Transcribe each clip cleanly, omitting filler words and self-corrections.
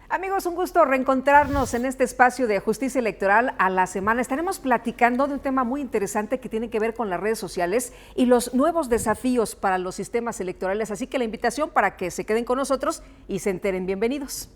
Amigos, un gusto reencontrarnos en este espacio de Justicia Electoral a la semana. Estaremos platicando de un tema muy interesante que tiene que ver con las redes sociales y los nuevos desafíos para los sistemas electorales. Así que la invitación para que se queden con nosotros y se enteren. Bienvenidos.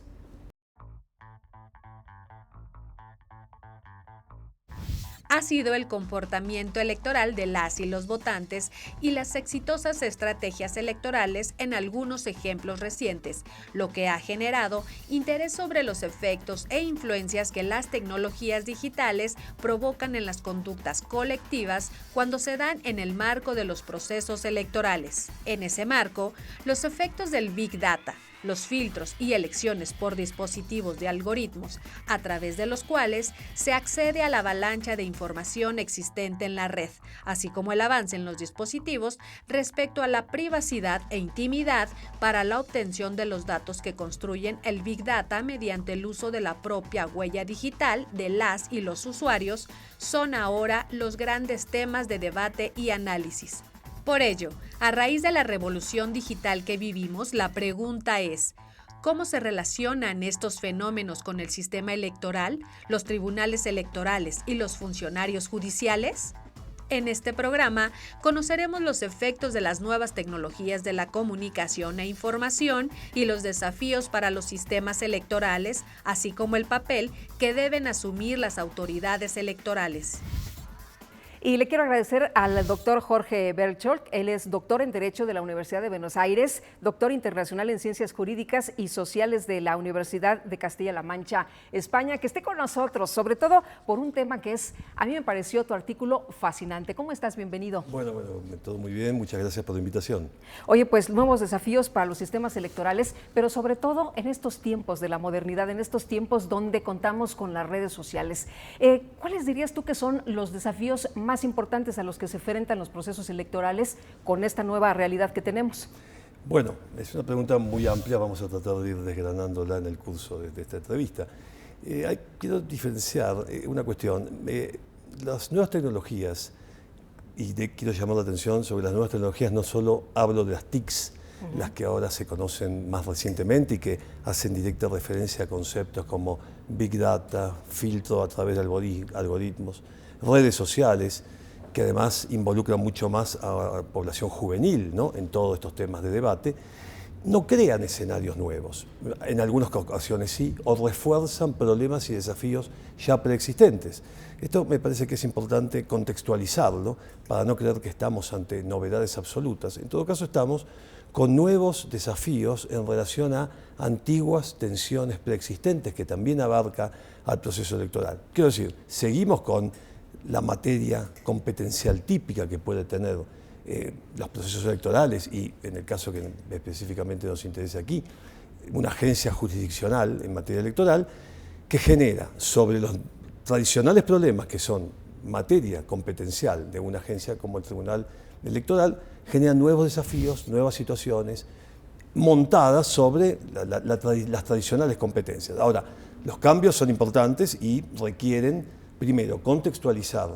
Ha sido el comportamiento electoral de las y los votantes y las exitosas estrategias electorales en algunos ejemplos recientes, lo que ha generado interés sobre los efectos e influencias que las tecnologías digitales provocan en las conductas colectivas cuando se dan en el marco de los procesos electorales. En ese marco, los efectos del Big Data, los filtros y elecciones por dispositivos de algoritmos, a través de los cuales se accede a la avalancha de información existente en la red, así como el avance en los dispositivos respecto a la privacidad e intimidad para la obtención de los datos que construyen el Big Data mediante el uso de la propia huella digital de las y los usuarios, son ahora los grandes temas de debate y análisis. Por ello, a raíz de la revolución digital que vivimos, la pregunta es: ¿cómo se relacionan estos fenómenos con el sistema electoral, los tribunales electorales y los funcionarios judiciales? En este programa conoceremos los efectos de las nuevas tecnologías de la comunicación e información y los desafíos para los sistemas electorales, así como el papel que deben asumir las autoridades electorales. Y le quiero agradecer al doctor Jorge Bercholk. Él es doctor en Derecho de la Universidad de Buenos Aires, doctor internacional en Ciencias Jurídicas y Sociales de la Universidad de Castilla-La Mancha, España, que esté con nosotros, sobre todo por un tema que a mí me pareció tu artículo fascinante. ¿Cómo estás? Bienvenido. Bueno, todo muy bien. Muchas gracias por la invitación. Oye, pues nuevos desafíos para los sistemas electorales, pero sobre todo en estos tiempos de la modernidad, en estos tiempos donde contamos con las redes sociales. ¿Cuáles dirías tú que son los desafíos más importantes a los que se enfrentan los procesos electorales con esta nueva realidad que tenemos? Bueno, es una pregunta muy amplia, vamos a tratar de ir desgranándola en el curso de esta entrevista. Quiero diferenciar una cuestión. Las nuevas tecnologías, y quiero llamar la atención sobre las nuevas tecnologías, no solo hablo de las TICs, las que ahora se conocen más recientemente y que hacen directa referencia a conceptos como Big Data, filtro a través de algoritmos, redes sociales, que además involucran mucho más a la población juvenil, ¿no?, en todos estos temas de debate, no crean escenarios nuevos. En algunas ocasiones sí, o refuerzan problemas y desafíos ya preexistentes. Esto me parece que es importante contextualizarlo para no creer que estamos ante novedades absolutas. En todo caso, estamos con nuevos desafíos en relación a antiguas tensiones preexistentes que también abarca al proceso electoral. Quiero decir, seguimos con la materia competencial típica que puede tener los procesos electorales y, en el caso que específicamente nos interesa aquí, una agencia jurisdiccional en materia electoral que genera sobre los tradicionales problemas que son materia competencial de una agencia como el Tribunal Electoral, genera nuevos desafíos, nuevas situaciones montadas sobre las tradicionales competencias. Ahora, los cambios son importantes y requieren primero contextualizar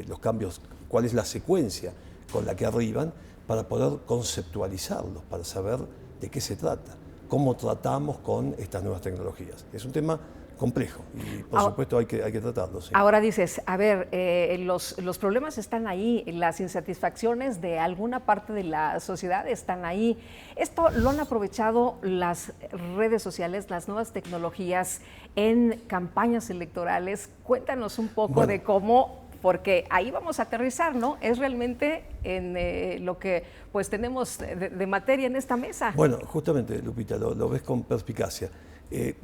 los cambios, cuál es la secuencia con la que arriban, para poder conceptualizarlos, para saber de qué se trata, cómo tratamos con estas nuevas tecnologías. Es un tema complejo y por supuesto hay que tratarlo. Sí. Ahora dices, a ver, los problemas están ahí, las insatisfacciones de alguna parte de la sociedad están ahí. Esto lo han aprovechado las redes sociales, las nuevas tecnologías en campañas electorales. Cuéntanos un poco de cómo, porque ahí vamos a aterrizar, ¿no? Es realmente en lo que pues tenemos de materia en esta mesa. Bueno, justamente, Lupita, lo ves con perspicacia.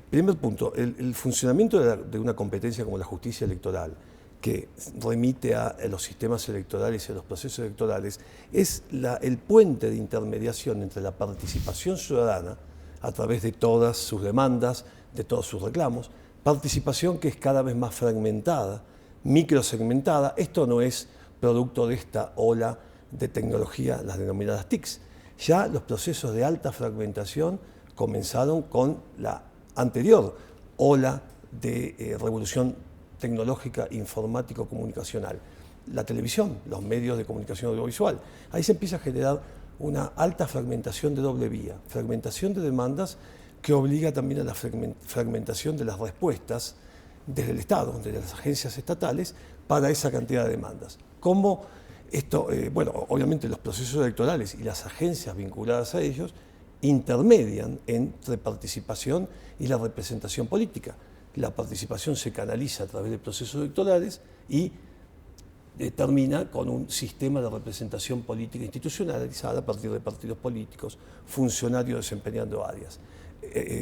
Primer punto, el funcionamiento de una competencia como la justicia electoral, que remite a los sistemas electorales y a los procesos electorales, es el puente de intermediación entre la participación ciudadana, a través de todas sus demandas, de todos sus reclamos, participación que es cada vez más fragmentada, microsegmentada. Esto no es producto de esta ola de tecnología, las denominadas TICs. Ya los procesos de alta fragmentación comenzaron con la anterior ola de revolución tecnológica, informático-comunicacional. La televisión, los medios de comunicación audiovisual. Ahí se empieza a generar una alta fragmentación de doble vía, fragmentación de demandas que obliga también a la fragmentación de las respuestas desde el Estado, de las agencias estatales, para esa cantidad de demandas. ¿Cómo esto, bueno, obviamente los procesos electorales y las agencias vinculadas a ellos intermedian entre participación y la representación política? La participación se canaliza a través de procesos electorales y termina con un sistema de representación política institucionalizada a partir de partidos políticos, funcionarios desempeñando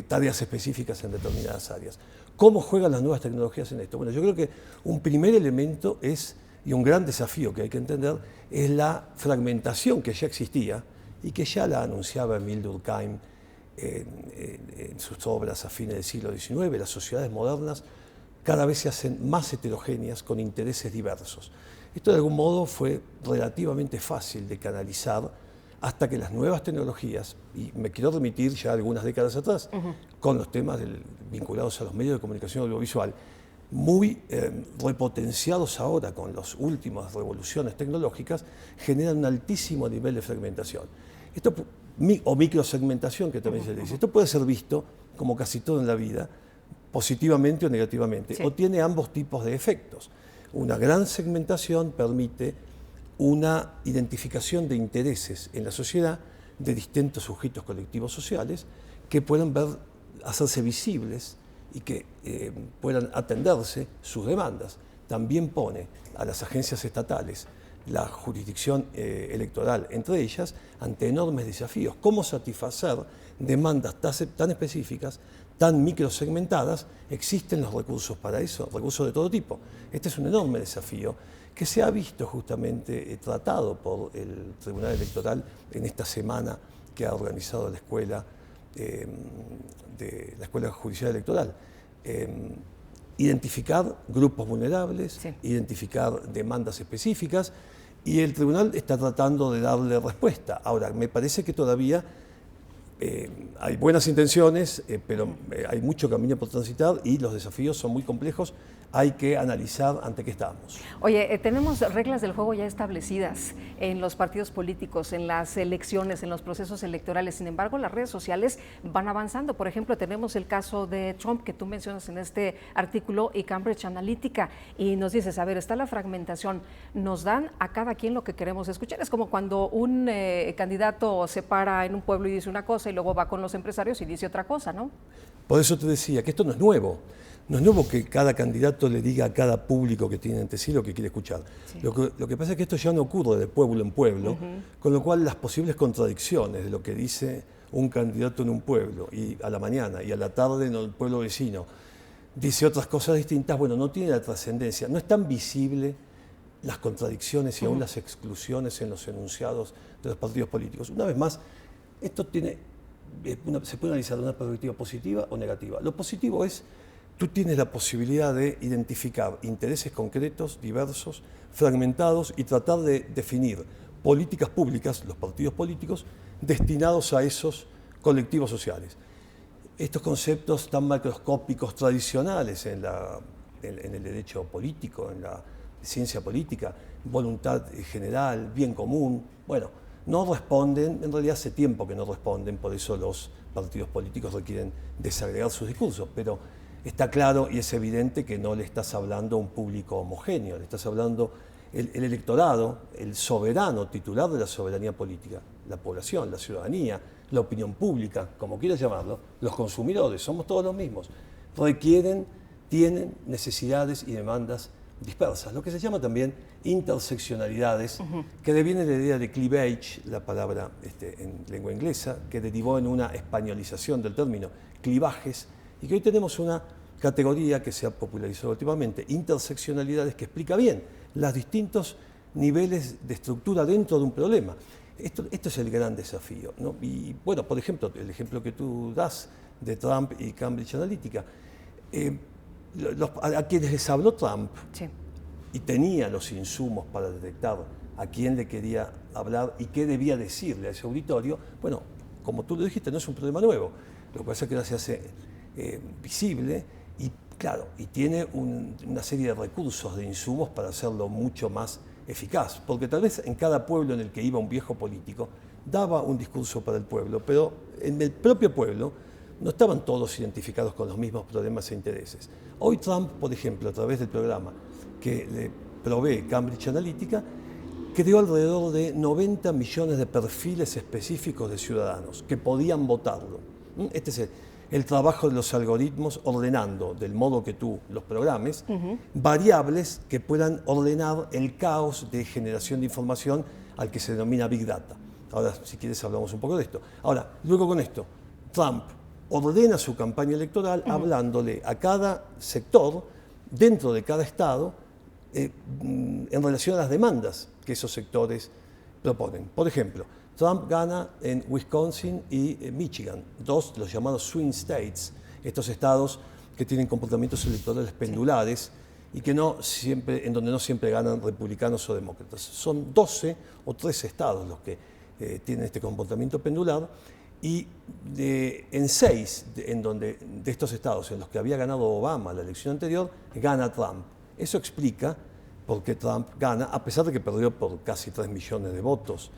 tareas específicas en determinadas áreas. ¿Cómo juegan las nuevas tecnologías en esto? Bueno, yo creo que un primer elemento es, y un gran desafío que hay que entender, es la fragmentación que ya existía y que ya la anunciaba Émile Durkheim en sus obras a fines del siglo XIX. Las sociedades modernas cada vez se hacen más heterogéneas con intereses diversos. Esto de algún modo fue relativamente fácil de canalizar hasta que las nuevas tecnologías, y me quiero remitir ya algunas décadas atrás, con los temas vinculados a los medios de comunicación audiovisual, muy repotenciados ahora con las últimas revoluciones tecnológicas, generan un altísimo nivel de fragmentación. Esto, o microsegmentación, que también se le dice. Esto puede ser visto, como casi todo en la vida, positivamente o negativamente, o tiene ambos tipos de efectos. Una gran segmentación permite una identificación de intereses en la sociedad de distintos sujetos colectivos sociales que puedan hacerse visibles y que puedan atenderse sus demandas. También pone a las agencias estatales, la jurisdicción electoral entre ellas, ante enormes desafíos. ¿Cómo satisfacer demandas tan específicas, tan microsegmentadas? Existen los recursos para eso, recursos de todo tipo. Este es un enorme desafío que se ha visto justamente tratado por el Tribunal Electoral en esta semana que ha organizado la Escuela Judicial Electoral. Identificar grupos vulnerables, identificar demandas específicas, y el tribunal está tratando de darle respuesta. Ahora, me parece que todavía hay buenas intenciones, pero hay mucho camino por transitar y los desafíos son muy complejos. Hay que analizar ante qué estamos. Oye, tenemos reglas del juego ya establecidas en los partidos políticos, en las elecciones, en los procesos electorales. Sin embargo, las redes sociales van avanzando. Por ejemplo, tenemos el caso de Trump, que tú mencionas en este artículo, y Cambridge Analytica. Y nos dices, a ver, está la fragmentación. Nos dan a cada quien lo que queremos escuchar. Es como cuando un candidato se para en un pueblo y dice una cosa y luego va con los empresarios y dice otra cosa, ¿no? Por eso te decía que esto no es nuevo. No es nuevo que cada candidato le diga a cada público que tiene ante sí lo que quiere escuchar. Sí. Lo que pasa es que esto ya no ocurre de pueblo en pueblo, con lo cual las posibles contradicciones de lo que dice un candidato en un pueblo y a la mañana y a la tarde en el pueblo vecino dice otras cosas distintas, bueno, no tiene la trascendencia. No es tan visible las contradicciones y aún las exclusiones en los enunciados de los partidos políticos. Una vez más, esto se puede analizar de una perspectiva positiva o negativa. Lo positivo es: tú tienes la posibilidad de identificar intereses concretos, diversos, fragmentados, y tratar de definir políticas públicas, los partidos políticos, destinados a esos colectivos sociales. Estos conceptos tan macroscópicos tradicionales en el derecho político, en la ciencia política, voluntad general, bien común, bueno, no responden, en realidad hace tiempo que no responden, por eso los partidos políticos requieren desagregar sus discursos, pero está claro y es evidente que no le estás hablando a un público homogéneo, le estás hablando el electorado, el soberano titular de la soberanía política, la población, la ciudadanía, la opinión pública, como quieras llamarlo, los consumidores, somos todos los mismos, tienen necesidades y demandas dispersas, lo que se llama también interseccionalidades, que deviene de la idea de cleavage, la palabra en lengua inglesa, que derivó en una españolización del término clivajes, y que hoy tenemos una categoría que se ha popularizado últimamente, interseccionalidades, que explica bien los distintos niveles de estructura dentro de un problema. Esto es el gran desafío, ¿no? Y bueno, por ejemplo, el ejemplo que tú das de Trump y Cambridge Analytica, a quienes les habló Trump y tenía los insumos para detectar a quién le quería hablar y qué debía decirle a ese auditorio, bueno, como tú lo dijiste, no es un problema nuevo. Lo que pasa es que ahora se hace visible y, claro, y tiene una serie de recursos, de insumos para hacerlo mucho más eficaz. Porque tal vez en cada pueblo en el que iba un viejo político daba un discurso para el pueblo, pero en el propio pueblo no estaban todos identificados con los mismos problemas e intereses. Hoy Trump, por ejemplo, a través del programa que le provee Cambridge Analytica, creó alrededor de 90 millones de perfiles específicos de ciudadanos que podían votarlo. Este es el trabajo de los algoritmos ordenando, del modo que tú los programes, variables que puedan ordenar el caos de generación de información al que se denomina Big Data. Ahora, si quieres, hablamos un poco de esto. Ahora, luego con esto, Trump ordena su campaña electoral hablándole a cada sector, dentro de cada estado, en relación a las demandas que esos sectores proponen. Por ejemplo, Trump gana en Wisconsin y Michigan, dos de los llamados swing states, estos estados que tienen comportamientos electorales pendulares y que no siempre, en donde no siempre ganan republicanos o demócratas. Son 12 o 13 estados los que tienen este comportamiento pendular y en 6 de estos estados en los que había ganado Obama la elección anterior, gana Trump. Eso explica por qué Trump gana, a pesar de que perdió por casi 3 millones de votos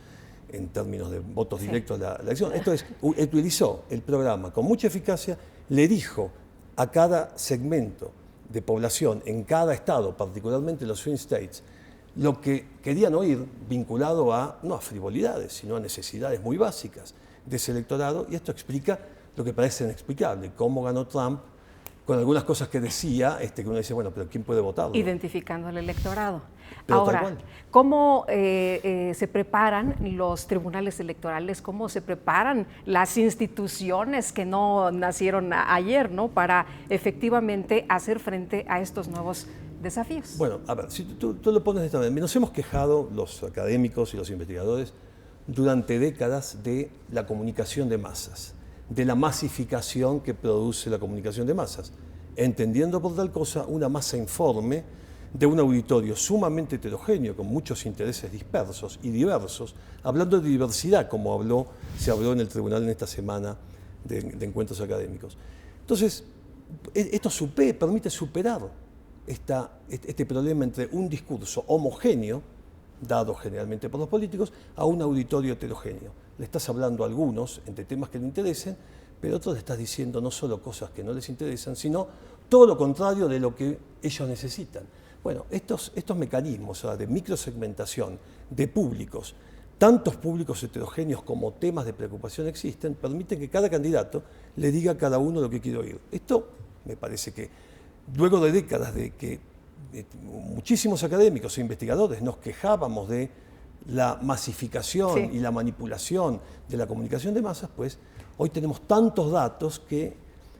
en términos de votos directos a la elección. Esto es, utilizó el programa con mucha eficacia, le dijo a cada segmento de población en cada estado, particularmente los swing states, lo que querían oír vinculado no a frivolidades, sino a necesidades muy básicas de ese electorado, y esto explica lo que parece inexplicable, cómo ganó Trump con algunas cosas que decía, que uno dice, bueno, pero ¿quién puede votarlo? Identificando al electorado. Pero ahora, ¿cómo se preparan los tribunales electorales? ¿Cómo se preparan las instituciones que no nacieron ayer, ¿no? Para efectivamente hacer frente a estos nuevos desafíos? Bueno, a ver, si tú lo pones de esta manera, nos hemos quejado los académicos y los investigadores durante décadas de la comunicación de masas, de la masificación que produce la comunicación de masas, entendiendo por tal cosa una masa informe de un auditorio sumamente heterogéneo, con muchos intereses dispersos y diversos, hablando de diversidad, como se habló en el tribunal en esta semana de encuentros académicos. Entonces, esto permite superar este problema entre un discurso homogéneo, dado generalmente por los políticos, a un auditorio heterogéneo. Le estás hablando a algunos entre temas que le interesen, pero a otros le estás diciendo no solo cosas que no les interesan, sino todo lo contrario de lo que ellos necesitan. Bueno, estos mecanismos de microsegmentación de públicos, tantos públicos heterogéneos como temas de preocupación existen, permiten que cada candidato le diga a cada uno lo que quiere oír. Esto me parece que, luego de décadas de que muchísimos académicos e investigadores nos quejábamos de la masificación y la manipulación de la comunicación de masas, pues hoy tenemos tantos datos que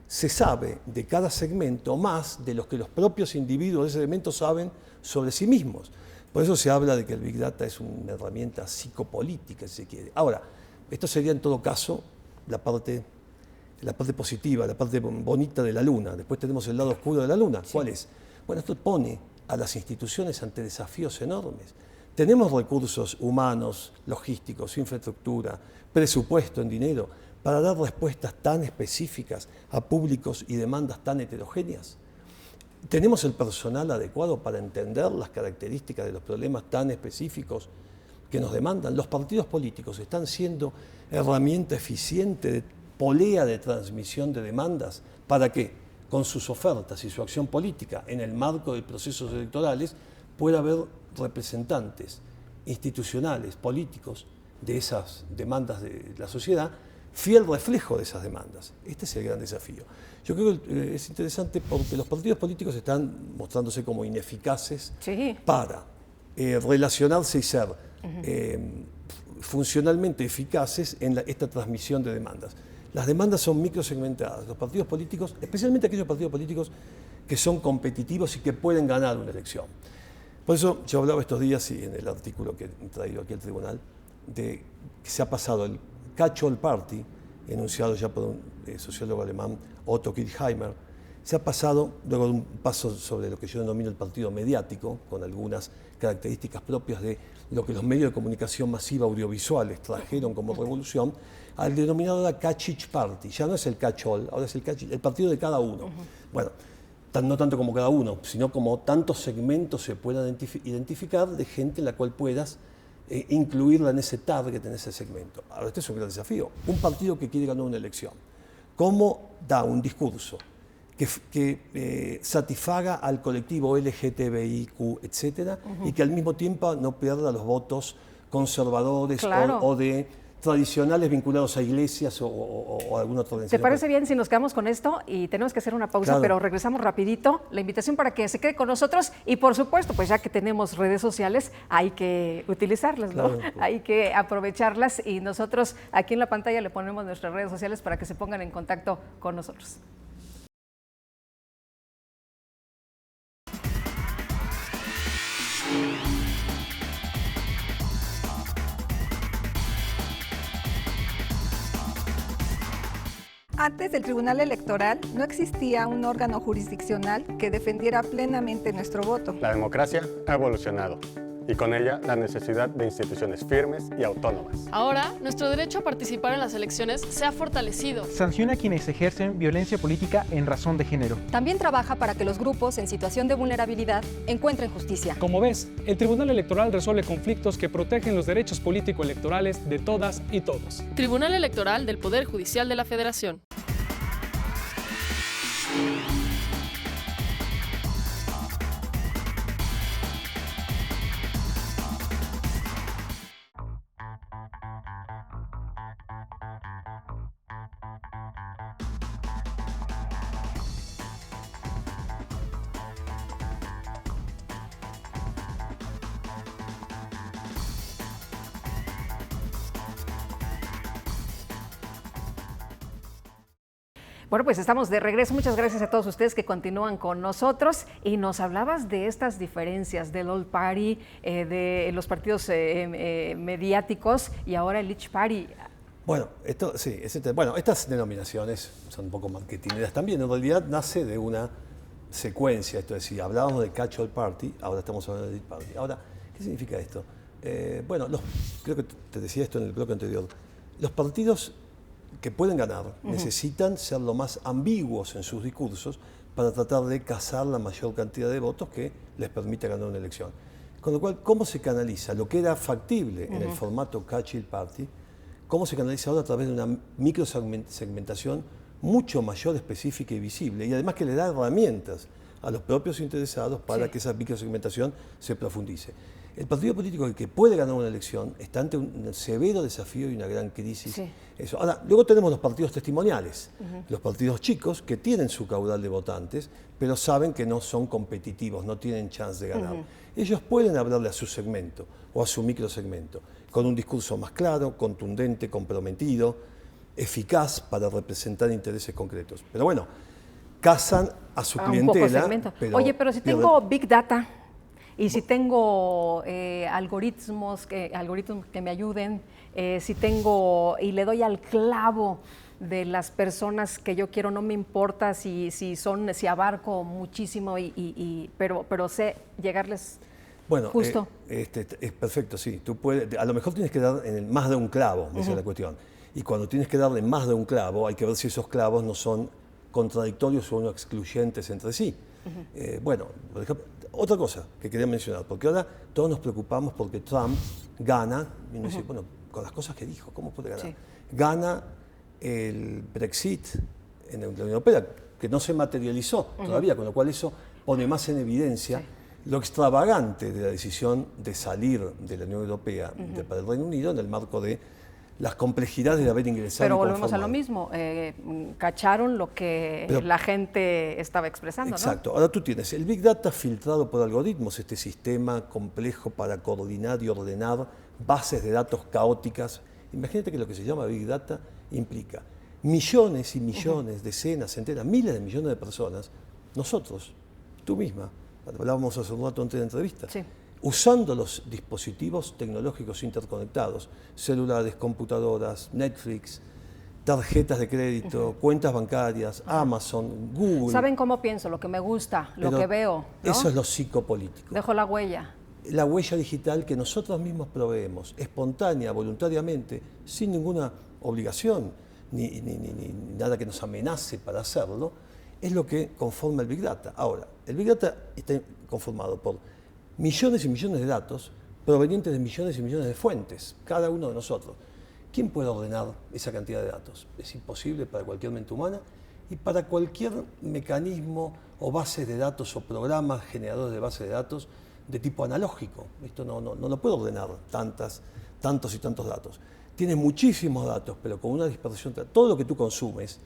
se sabe de cada segmento más de los que los propios individuos de ese segmento saben sobre sí mismos. Por eso se habla de que el Big Data es una herramienta psicopolítica, si se quiere. Ahora, esto sería en todo caso la parte positiva, la parte bonita de la Luna. Después tenemos el lado oscuro de la Luna. ¿Cuál es? Bueno, esto pone a las instituciones ante desafíos enormes. Tenemos recursos humanos, logísticos, infraestructura, presupuesto en dinero para dar respuestas tan específicas a públicos y demandas tan heterogéneas. ¿Tenemos el personal adecuado para entender las características de los problemas tan específicos que nos demandan? Los partidos políticos están siendo herramienta eficiente de polea de transmisión de demandas. ¿Para qué? Con sus ofertas y su acción política en el marco de procesos electorales pueda haber representantes institucionales, políticos de esas demandas de la sociedad, fiel reflejo de esas demandas. Este es el gran desafío. Yo creo que es interesante porque los partidos políticos están mostrándose como ineficaces para relacionarse y ser funcionalmente eficaces en esta transmisión de demandas. Las demandas son microsegmentadas. Los partidos políticos, especialmente aquellos partidos políticos que son competitivos y que pueden ganar una elección. Por eso yo hablaba estos días, y en el artículo que he traído aquí al tribunal, de que se ha pasado el catch-all party, enunciado ya por un sociólogo alemán, Otto Kirchheimer, se ha pasado, luego de un paso sobre lo que yo denomino el partido mediático, con algunas características propias de lo que los medios de comunicación masiva audiovisuales trajeron como revolución, al denominado catch-each party. Ya no es el catch-all, ahora es el partido de cada uno. Bueno, no tanto como cada uno, sino como tantos segmentos se puedan identificar de gente en la cual puedas incluirla en ese target, en ese segmento. Ahora, este es un gran desafío. Un partido que quiere ganar una elección, ¿cómo da un discurso que satisfaga al colectivo LGTBIQ, etcétera, y que al mismo tiempo no pierda los votos conservadores Claro. o de tradicionales vinculados a iglesias o alguna otra organización? ¿Te parece bien si nos quedamos con esto? Y tenemos que hacer una pausa, Claro. pero regresamos rapidito. La invitación para que se quede con nosotros y, por supuesto, pues ya que tenemos redes sociales, hay que utilizarlas, ¿no? Claro. Hay que aprovecharlas y nosotros aquí en la pantalla le ponemos nuestras redes sociales para que se pongan en contacto con nosotros. Antes del Tribunal Electoral no existía un órgano jurisdiccional que defendiera plenamente nuestro voto. La democracia ha evolucionado y con ella la necesidad de instituciones firmes y autónomas. Ahora, nuestro derecho a participar en las elecciones se ha fortalecido. Sanciona a quienes ejercen violencia política en razón de género. También trabaja para que los grupos en situación de vulnerabilidad encuentren justicia. Como ves, el Tribunal Electoral resuelve conflictos que protegen los derechos político-electorales de todas y todos. Tribunal Electoral del Poder Judicial de la Federación. Bueno, pues estamos de regreso. Muchas gracias a todos ustedes que continúan con nosotros. Y nos hablabas de estas diferencias del Old Party, de los partidos mediáticos y ahora el Each Party. Bueno, estas denominaciones son un poco marketineras también. En realidad nace de una secuencia. Esto es decir, hablábamos de Catch-all Party, ahora estamos hablando de Each Party. Ahora, ¿qué significa esto? Creo que te decía esto en el bloque anterior. Los partidos que pueden ganar necesitan ser lo más ambiguos en sus discursos para tratar de cazar la mayor cantidad de votos que les permita ganar una elección. Con lo cual, ¿cómo se canaliza lo que era factible en el formato Catch-all Party? ¿Cómo se canaliza ahora a través de una microsegmentación mucho mayor, específica y visible? Y además que le da herramientas a los propios interesados para que esa microsegmentación se profundice. El partido político que puede ganar una elección está ante un severo desafío y una gran crisis. Sí. Eso. Ahora, luego tenemos los partidos testimoniales, los partidos chicos que tienen su caudal de votantes, pero saben que no son competitivos, no tienen chance de ganar. Ellos pueden hablarle a su segmento o a su microsegmento con un discurso más claro, contundente, comprometido, eficaz para representar intereses concretos. Pero bueno, cazan a su clientela. Oye, pero si tengo Big Data y si tengo algoritmos que me ayuden, si tengo y le doy al clavo de las personas que yo quiero, no me importa si abarco muchísimo, pero sé llegarles justo. Es perfecto, sí. Tú puedes, a lo mejor tienes que dar en más de un clavo, esa es la cuestión. Y cuando tienes que darle más de un clavo, hay que ver si esos clavos no son contradictorios o no excluyentes entre sí. Bueno, por ejemplo, otra cosa que quería mencionar, porque ahora todos nos preocupamos porque Trump gana, y uno dice, bueno, con las cosas que dijo, ¿cómo puede ganar? Sí. Gana el Brexit en la Unión Europea, que no se materializó todavía, con lo cual eso pone más en evidencia lo extravagante de la decisión de salir de la Unión Europea para el Reino Unido en el marco de las complejidades de haber ingresado. Pero volvemos a lo mismo, cacharon lo que la gente estaba expresando, exacto. ¿no? Ahora tú tienes el Big Data filtrado por algoritmos, este sistema complejo para coordinar y ordenar bases de datos caóticas. Imagínate que lo que se llama Big Data implica millones y millones, decenas, centenas, miles de millones de personas, nosotros, tú misma, hablábamos hace un rato antes de la entrevista, usando los dispositivos tecnológicos interconectados, celulares, computadoras, Netflix, tarjetas de crédito, cuentas bancarias, Amazon, Google. Saben cómo pienso, lo que me gusta, lo que veo, ¿no? Eso es lo psicopolítico. Dejo la huella. La huella digital que nosotros mismos proveemos, espontánea, voluntariamente, sin ninguna obligación, ni nada que nos amenace para hacerlo, es lo que conforma el Big Data. Ahora, el Big Data está conformado por millones y millones de datos provenientes de millones y millones de fuentes, cada uno de nosotros. ¿Quién puede ordenar esa cantidad de datos? Es imposible para cualquier mente humana y para cualquier mecanismo o base de datos o programas generadores de bases de datos de tipo analógico. Esto no lo puede ordenar tantos y tantos datos. Tienes muchísimos datos, pero con una dispersión, todo lo que tú consumes,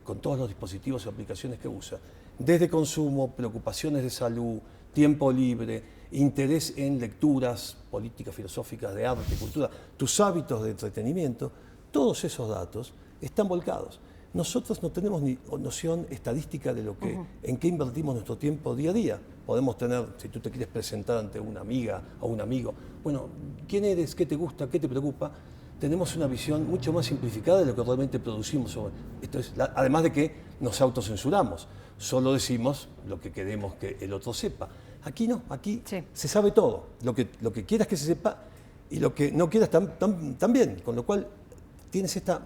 con todos los dispositivos y aplicaciones que usas, desde consumo, preocupaciones de salud, tiempo libre, interés en lecturas políticas, filosóficas, de arte, cultura, tus hábitos de entretenimiento, todos esos datos están volcados. Nosotros no tenemos ni noción estadística de lo que, en qué invertimos nuestro tiempo día a día. Podemos tener, si tú te quieres presentar ante una amiga o un amigo, bueno, ¿quién eres? ¿Qué te gusta? ¿Qué te preocupa? Tenemos una visión mucho más simplificada de lo que realmente producimos. Esto es, además de que nos autocensuramos, solo decimos lo que queremos que el otro sepa. Aquí no, aquí se sabe todo, lo que quieras que se sepa y lo que no quieras también, con lo cual tienes esta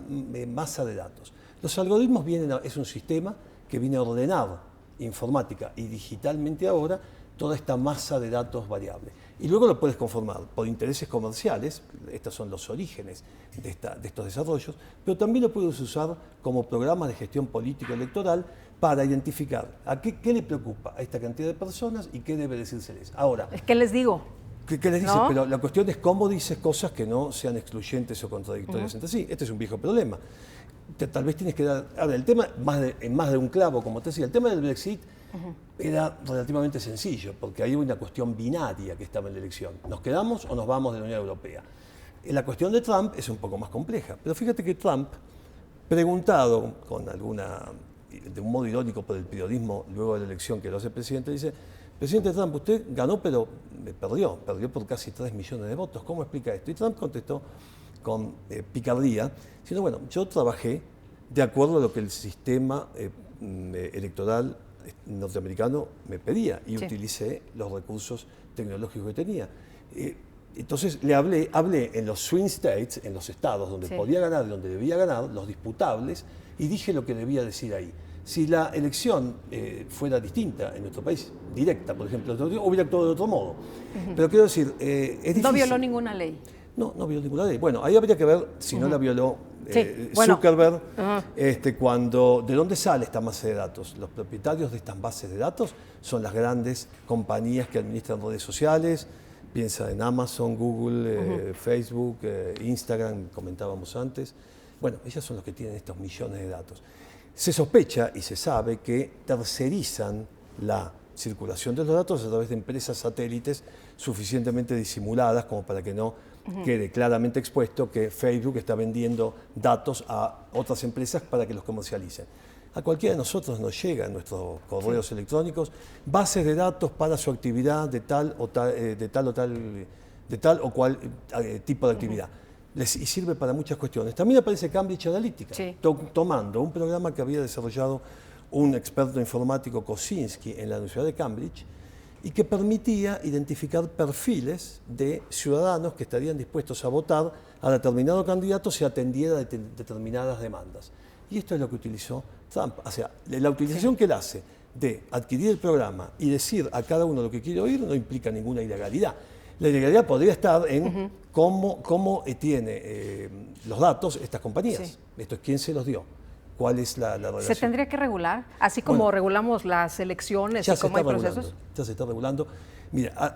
masa de datos. Los algoritmos es un sistema que viene a ordenar informática y digitalmente ahora toda esta masa de datos variables. Y luego lo puedes conformar por intereses comerciales, estos son los orígenes de estos desarrollos, pero también lo puedes usar como programa de gestión política electoral para identificar a qué le preocupa a esta cantidad de personas y qué debe decírseles. Ahora, ¿qué les digo? ¿Qué les dices? ¿No? Pero la cuestión es cómo dices cosas que no sean excluyentes o contradictorias entre sí. Este es un viejo problema. Tal vez tienes que dar... Ahora, el tema, en más de un clavo, como te decía, el tema del Brexit era relativamente sencillo, porque hay una cuestión binaria que estaba en la elección. ¿Nos quedamos o nos vamos de la Unión Europea? La cuestión de Trump es un poco más compleja, pero fíjate que Trump, preguntado de un modo irónico por el periodismo luego de la elección que lo hace presidente, dice: presidente Trump, usted ganó pero perdió por casi 3 millones de votos, ¿cómo explica esto? Y Trump contestó con picardía, diciendo: bueno, yo trabajé de acuerdo a lo que el sistema electoral norteamericano me pedía y utilicé los recursos tecnológicos que tenía. Entonces le hablé en los swing states, en los estados donde podía ganar y donde debía ganar, los disputables, y dije lo que debía decir ahí. Si la elección fuera distinta en nuestro país, directa, por ejemplo, hubiera actuado de otro modo. Pero quiero decir, es difícil. No violó ninguna ley. No violó ninguna ley. Bueno, ahí habría que ver si no la violó Zuckerberg, ¿de dónde sale esta base de datos? Los propietarios de estas bases de datos son las grandes compañías que administran redes sociales. Piensa en Amazon, Google, Facebook, Instagram, comentábamos antes. Bueno, ellas son los que tienen estos millones de datos. Se sospecha y se sabe que tercerizan la circulación de los datos a través de empresas satélites suficientemente disimuladas como para que no quede claramente expuesto que Facebook está vendiendo datos a otras empresas para que los comercialicen. A cualquiera de nosotros nos llega en nuestros correos electrónicos bases de datos para su actividad de tal o cual tipo de actividad. Y sirve para muchas cuestiones. También aparece Cambridge Analytica, tomando un programa que había desarrollado un experto informático, Kosinski, en la Universidad de Cambridge, y que permitía identificar perfiles de ciudadanos que estarían dispuestos a votar a determinado candidato si atendiera determinadas demandas. Y esto es lo que utilizó Trump. O sea, la utilización que él hace de adquirir el programa y decir a cada uno lo que quiere oír no implica ninguna ilegalidad. La ilegalidad podría estar en cómo tiene los datos estas compañías. Esto es quién se los dio. ¿Cuál es la relación? ¿Se tendría que regular? Así como regulamos las elecciones y cómo hay procesos. Ya se está regulando. Mira,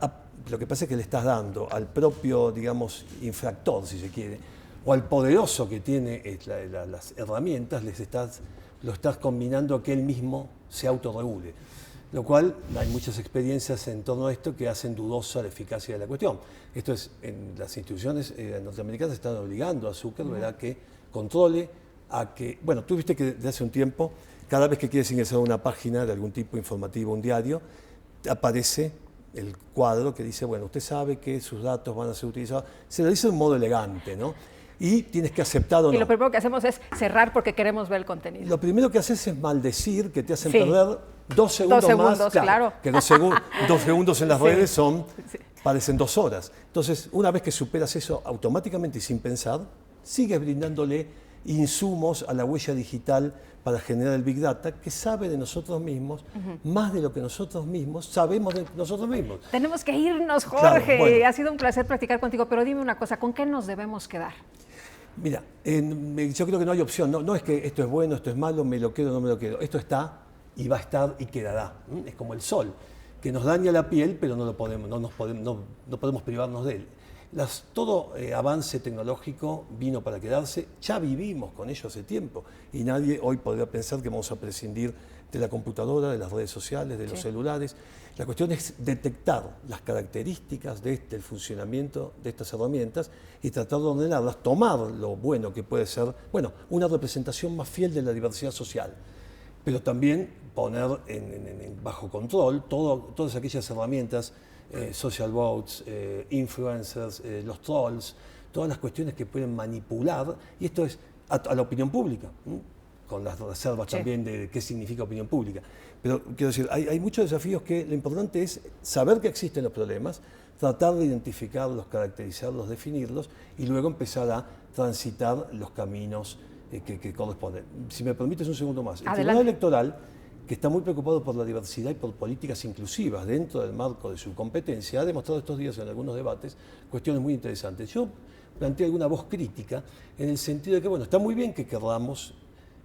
lo que pasa es que le estás dando al propio, digamos, infractor, si se quiere, o al poderoso que tiene las herramientas, lo estás combinando a que él mismo se autorregule. Lo cual hay muchas experiencias en torno a esto que hacen dudosa la eficacia de la cuestión. Esto es, en las instituciones norteamericanas están obligando a Zuckerberg a que controle, bueno, tú viste que desde hace un tiempo, cada vez que quieres ingresar a una página de algún tipo informativo, un diario, aparece el cuadro que dice, bueno, usted sabe que sus datos van a ser utilizados. Se lo dice de un modo elegante, ¿no? Y tienes que aceptar o no. Y lo primero que hacemos es cerrar porque queremos ver el contenido. Lo primero que haces es maldecir, que te hacen perder 2 segundos más. Claro. Que 2 segundos en las redes parecen 2 horas. Entonces, una vez que superas eso automáticamente y sin pensar, sigues brindándole insumos a la huella digital para generar el Big Data, que sabe de nosotros mismos más de lo que nosotros mismos sabemos de nosotros mismos. Tenemos que irnos, Jorge. Claro, bueno. Ha sido un placer platicar contigo, pero dime una cosa, ¿con qué nos debemos quedar? Mira, yo creo que no hay opción, no es que esto es bueno, esto es malo, me lo quedo, no me lo quedo. Esto está y va a estar y quedará. Es como el sol, que nos daña la piel, pero no podemos privarnos de él. Todo avance tecnológico vino para quedarse, ya vivimos con ello hace tiempo y nadie hoy podría pensar que vamos a prescindir de la computadora, de las redes sociales, de los celulares. La cuestión es detectar las características del funcionamiento de estas herramientas y tratar de ordenarlas, tomar lo bueno que puede ser, una representación más fiel de la diversidad social, pero también poner bajo control todas aquellas herramientas, social bots, influencers, los trolls, todas las cuestiones que pueden manipular, y esto es a la opinión pública, con las reservas también de qué significa opinión pública. Pero quiero decir, hay muchos desafíos que lo importante es saber que existen los problemas, tratar de identificarlos, caracterizarlos, definirlos y luego empezar a transitar los caminos que corresponden. Si me permites un segundo más. El Tribunal Electoral, que está muy preocupado por la diversidad y por políticas inclusivas dentro del marco de su competencia, ha demostrado estos días en algunos debates cuestiones muy interesantes. Yo planteé alguna voz crítica en el sentido de que, está muy bien que queramos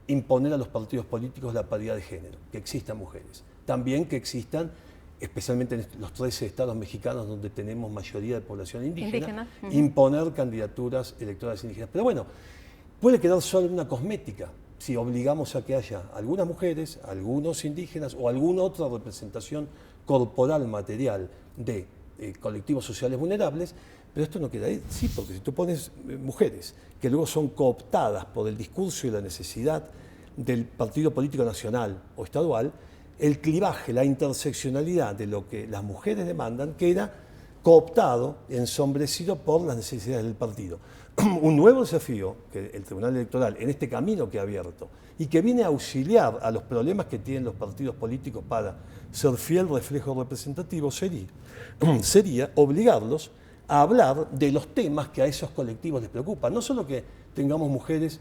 imponer a los partidos políticos la paridad de género, que existan mujeres. También que existan, especialmente en los 13 estados mexicanos donde tenemos mayoría de población indígena. Imponer candidaturas electorales indígenas. Pero puede quedar solo en una cosmética si obligamos a que haya algunas mujeres, algunos indígenas o alguna otra representación corporal, material de colectivos sociales vulnerables, pero esto no queda ahí. Sí, porque si tú pones mujeres que luego son cooptadas por el discurso y la necesidad del partido político nacional o estadual, el clivaje, la interseccionalidad de lo que las mujeres demandan queda cooptado, ensombrecido por las necesidades del partido. Un nuevo desafío que el Tribunal Electoral, en este camino que ha abierto y que viene a auxiliar a los problemas que tienen los partidos políticos para ser fiel reflejo representativo, sería obligarlos a hablar de los temas que a esos colectivos les preocupan. No solo que tengamos mujeres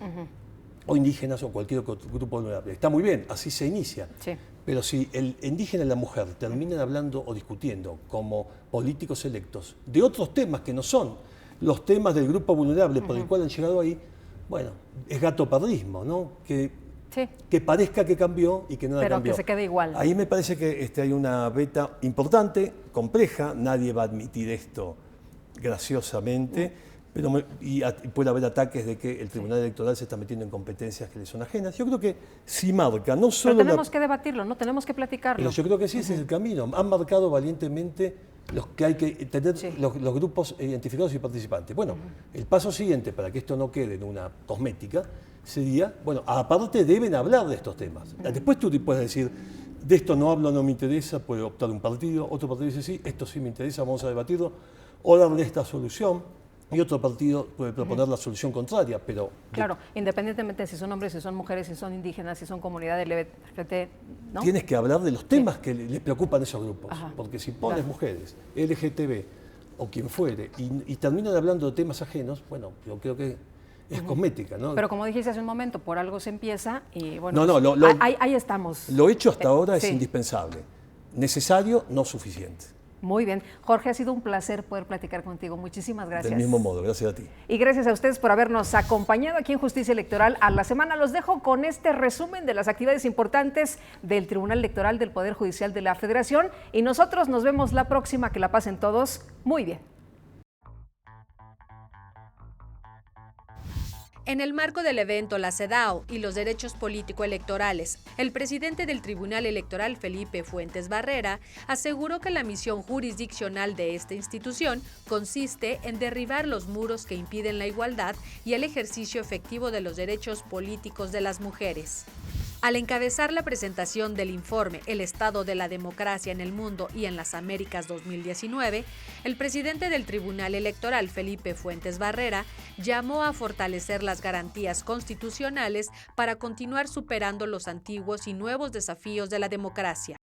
o indígenas o cualquier otro grupo vulnerable. Está muy bien, así se inicia. Sí. Pero si el indígena y la mujer terminan hablando o discutiendo como políticos electos de otros temas que no son los temas del grupo vulnerable por el cual han llegado ahí, es gatopardismo, ¿no? Que parezca que cambió y que nada cambió. Pero que se quede igual. Ahí me parece que hay una beta importante, compleja, nadie va a admitir esto graciosamente, pero puede haber ataques de que el Tribunal Electoral se está metiendo en competencias que le son ajenas. Yo creo que sí marca, no solo... Pero tenemos que debatirlo, no tenemos que platicarlo. Pero yo creo que sí, ese es el camino. Han marcado valientemente los que hay que tener los grupos identificados y participantes. El paso siguiente para que esto no quede en una cosmética sería, aparte deben hablar de estos temas. Después tú te puedes decir, de esto no hablo, no me interesa, puede optar un partido, otro partido dice sí, esto sí me interesa, vamos a debatirlo, o darle esta solución, y otro partido puede proponer la solución contraria, pero... Claro, independientemente si son hombres, si son mujeres, si son indígenas, si son comunidades LGBT, ¿no? Tienes que hablar de los temas que les preocupan a esos grupos, porque si pones mujeres, LGTB o quien fuere, y terminan hablando de temas ajenos, yo creo que es cosmética, ¿no? Pero como dijiste hace un momento, por algo se empieza y ahí estamos. Lo hecho hasta ahora es indispensable, necesario, no suficiente. Muy bien. Jorge, ha sido un placer poder platicar contigo. Muchísimas gracias. Del mismo modo, gracias a ti. Y gracias a ustedes por habernos acompañado aquí en Justicia Electoral a la semana. Los dejo con este resumen de las actividades importantes del Tribunal Electoral del Poder Judicial de la Federación y nosotros nos vemos la próxima. Que la pasen todos muy bien. En el marco del evento La CEDAW y los derechos político-electorales, el presidente del Tribunal Electoral, Felipe Fuentes Barrera, aseguró que la misión jurisdiccional de esta institución consiste en derribar los muros que impiden la igualdad y el ejercicio efectivo de los derechos políticos de las mujeres. Al encabezar la presentación del informe El Estado de la Democracia en el Mundo y en las Américas 2019, el presidente del Tribunal Electoral, Felipe Fuentes Barrera, llamó a fortalecer las garantías constitucionales para continuar superando los antiguos y nuevos desafíos de la democracia.